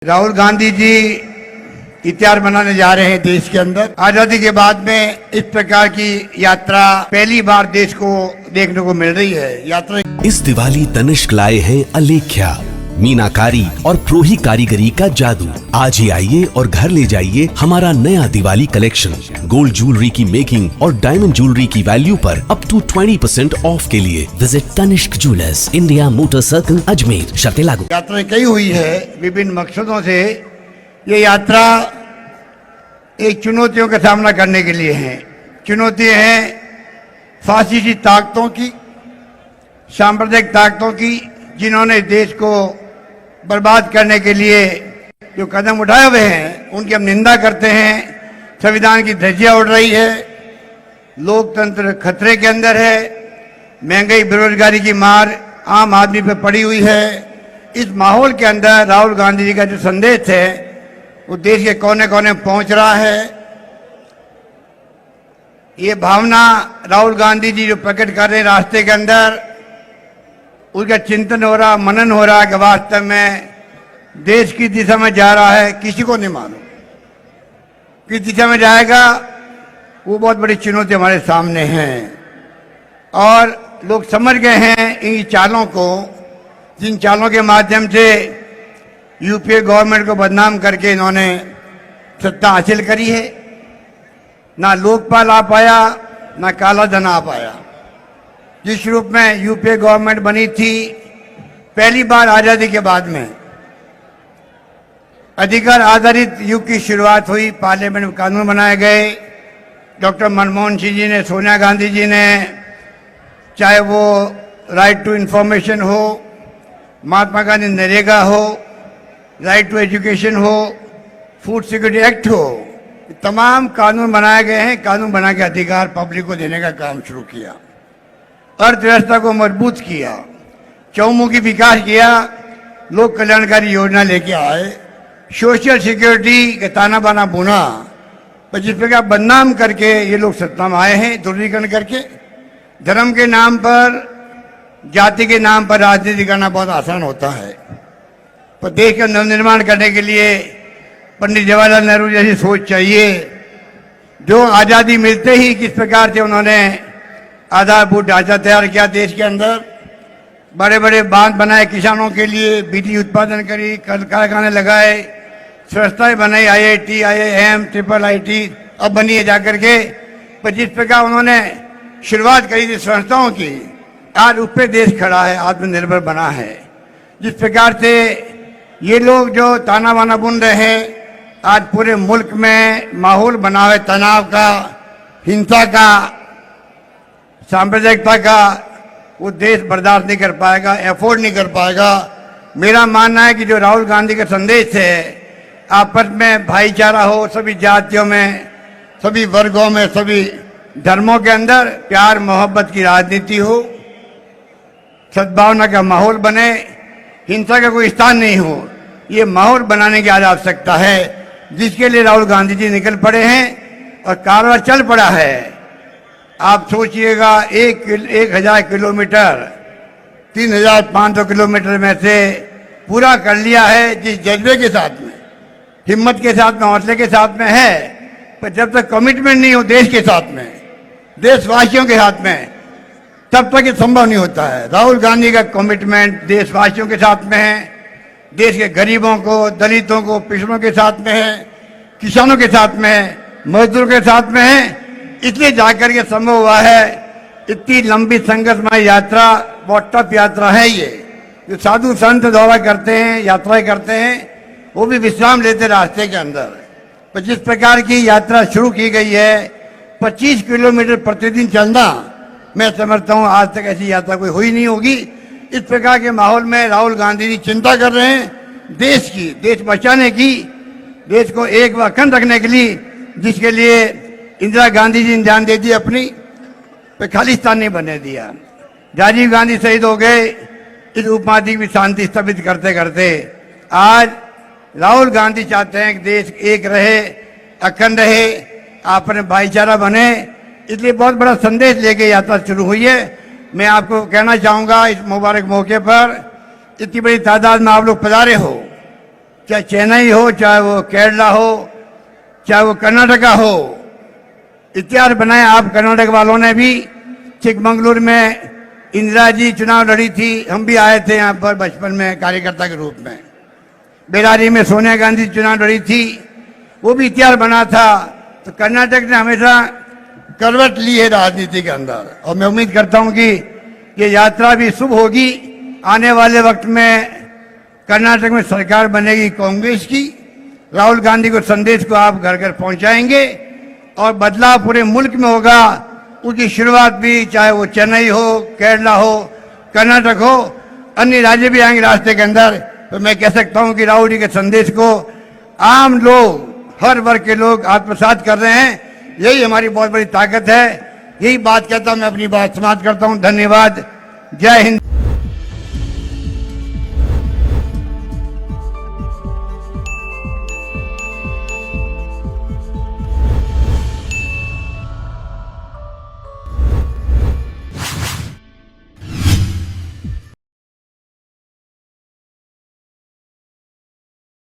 राहुल गांधी जी इतिहास बनाने जा रहे हैं देश के अंदर। आजादी के बाद में इस प्रकार की यात्रा पहली बार देश को देखने को मिल रही है। यात्रा इस दिवाली तनिष्क लाए हैं अलेख्या, मीनाकारी और प्रोही कारीगरी का जादू। आज ही आइए और घर ले जाइए हमारा नया दिवाली कलेक्शन। गोल्ड ज्वेलरी की मेकिंग और डायमंड ज्वेलरी की वैल्यू पर अप टू 20% ऑफ के लिए visit Tanishq jewellers, India motor circle, Ajmer. शर्तें लागू। यात्रा कई हुई है विभिन्न मकसदों से। ये यात्रा एक चुनौतियों का सामना करने के लिए है। चुनौती है फासिस्टी ताकतों की, सांप्रदायिक ताकतों की, जिन्होंने देश को बर्बाद करने के लिए जो कदम उठाए हुए हैं उनकी हम निंदा करते हैं। संविधान की धज्जियां उड़ रही है, लोकतंत्र खतरे के अंदर है, महंगाई बेरोजगारी की मार आम आदमी पर पड़ी हुई है। इस माहौल के अंदर राहुल गांधी जी का जो संदेश है वो देश के कोने कोने पहुंच रहा है। ये भावना राहुल गांधी जी जो प्रकट कर रहे हैं रास्ते के अंदर, उसका चिंतन हो रहा, मनन हो रहा कि वास्तव में देश की दिशा में जा रहा है, किसी को नहीं मालूम किस दिशा में जाएगा। वो बहुत बड़ी चुनौती हमारे सामने है और लोग समझ गए हैं इन चालों को, जिन चालों के माध्यम से यूपीए गवर्नमेंट को बदनाम करके इन्होंने सत्ता हासिल करी है। ना लोकपाल आ पाया, ना काला धन आ पाया। जिस रूप में यूपीए गवर्नमेंट बनी थी पहली बार आजादी के बाद में, अधिकार आधारित युग की शुरुआत हुई। पार्लियामेंट में कानून बनाए गए। डॉक्टर मनमोहन सिंह जी ने, सोनिया गांधी जी ने, चाहे वो राइट टू इंफॉर्मेशन हो, महात्मा गांधी नरेगा हो, राइट टू एजुकेशन हो, फूड सिक्योरिटी एक्ट हो, तमाम कानून बनाए गए हैं। कानून बना के अधिकार पब्लिक को देने का काम शुरू किया, अर्थव्यवस्था को मजबूत किया, चौमुखी विकास किया, लोक कल्याणकारी योजना लेके आए, सोशल सिक्योरिटी का ताना बाना बुना, पर जिस प्रकार बदनाम करके ये लोग सत्ता में आए हैं, ध्रुवीकरण करके। धर्म के नाम पर, जाति के नाम पर राजनीति करना बहुत आसान होता है, पर देश का नवनिर्माण करने के लिए पंडित जवाहरलाल नेहरू जैसी सोच चाहिए। जो आज़ादी मिलते ही किस प्रकार से उन्होंने आधारभूत ढांचा तैयार किया देश के अंदर, बड़े बड़े बांध बनाए किसानों के लिए, बिजली उत्पादन करी, कारखाने लगाए, संस्थाएं बनाई, IIT, IIM, IIIT अब बनी है जाकर के। पर जिस प्रकार उन्होंने शुरुआत करी थी संस्थाओं की, आज उस पर देश खड़ा है, आत्मनिर्भर बना है। जिस प्रकार से ये लोग जो ताना बाना बुन रहे हैं, आज पूरे मुल्क में माहौल बना है तनाव का, हिंसा का, सांप्रदायिकता का, वो देश बर्दाश्त नहीं कर पाएगा, एफोर्ड नहीं कर पाएगा। मेरा मानना है कि जो राहुल गांधी का संदेश है, आपस में भाईचारा हो, सभी जातियों में, सभी वर्गों में, सभी धर्मों के अंदर प्यार मोहब्बत की राजनीति हो, सद्भावना का माहौल बने, हिंसा का कोई स्थान नहीं हो, ये माहौल बनाने की आज आवश्यकता है, जिसके लिए राहुल गांधी जी निकल पड़े हैं और कारवां चल पड़ा है। आप सोचिएगा 1000 किलोमीटर 3500 किलोमीटर में से पूरा कर लिया है, जिस जज्बे के साथ में, हिम्मत के साथ में, हौसले के साथ में है। पर जब तक कमिटमेंट नहीं हो देश के साथ में, देशवासियों के साथ में, तब तक ये संभव नहीं होता है। राहुल गांधी का कमिटमेंट देशवासियों के साथ में है, देश के गरीबों को, दलितों को, पिछड़ों के साथ में है, किसानों के साथ में है, मजदूरों के साथ में है। इसलिए जाकर के संभव हुआ है। इतनी लंबी संघर्षमय यात्रा, बहुत टफ यात्रा है ये, जो साधु संत दौरा करते हैं, यात्राएं करते हैं, वो भी विश्राम लेते रास्ते के अंदर। पर जिस प्रकार की यात्रा शुरू की गई है, 25 किलोमीटर प्रतिदिन चलना, मैं समझता हूँ आज तक ऐसी यात्रा कोई हुई नहीं होगी। इस प्रकार के माहौल में राहुल गांधी जी चिंता कर रहे हैं देश की, देश बचाने की, देश को एक व अखंड रखने के लिए, जिसके लिए इंदिरा गांधी जी ने जान दे दी अपनी, पे खालिस्तान नहीं बनने दिया। राजीव गांधी शहीद हो गए, इस उपमहाद्वीप की शांति स्थापित करते करते। आज राहुल गांधी चाहते हैं कि देश एक रहे, अखंड रहे, आपने भाईचारा बने। इसलिए बहुत बड़ा संदेश लेके यात्रा शुरू हुई है। मैं आपको कहना चाहूंगा इस मुबारक मौके पर, इतनी बड़ी तादाद में आप लोग पधारे हो, चाहे चेन्नई हो, चाहे वो केरला हो, चाहे वो कर्नाटका हो, इतिहास बनाया। आप कर्नाटक वालों ने भी चिकमंगलुरु में इंदिरा जी चुनाव लड़ी थी, हम भी आए थे यहाँ पर बचपन में कार्यकर्ता के रूप में। बेरारी में सोनिया गांधी चुनाव लड़ी थी, वो भी इतिहास बना था। तो कर्नाटक ने हमेशा करवट ली है राजनीति के अंदर, और मैं उम्मीद करता हूं कि ये यात्रा भी शुभ होगी। आने वाले वक्त में कर्नाटक में सरकार बनेगी कांग्रेस की। राहुल गांधी को संदेश को आप घर घर पहुंचाएंगे और बदलाव पूरे मुल्क में होगा। उसकी शुरुआत भी चाहे वो चेन्नई हो, केरला हो, कर्नाटक हो, अन्य राज्य भी आएंगे रास्ते के अंदर। तो मैं कह सकता हूं कि राहुल जी के संदेश को आम लोग, हर वर्ग के लोग आत्मसात कर रहे हैं। यही हमारी बहुत बड़ी ताकत है। यही बात कहता हूं, मैं अपनी बात समाप्त करता हूं। धन्यवाद। जय हिंद।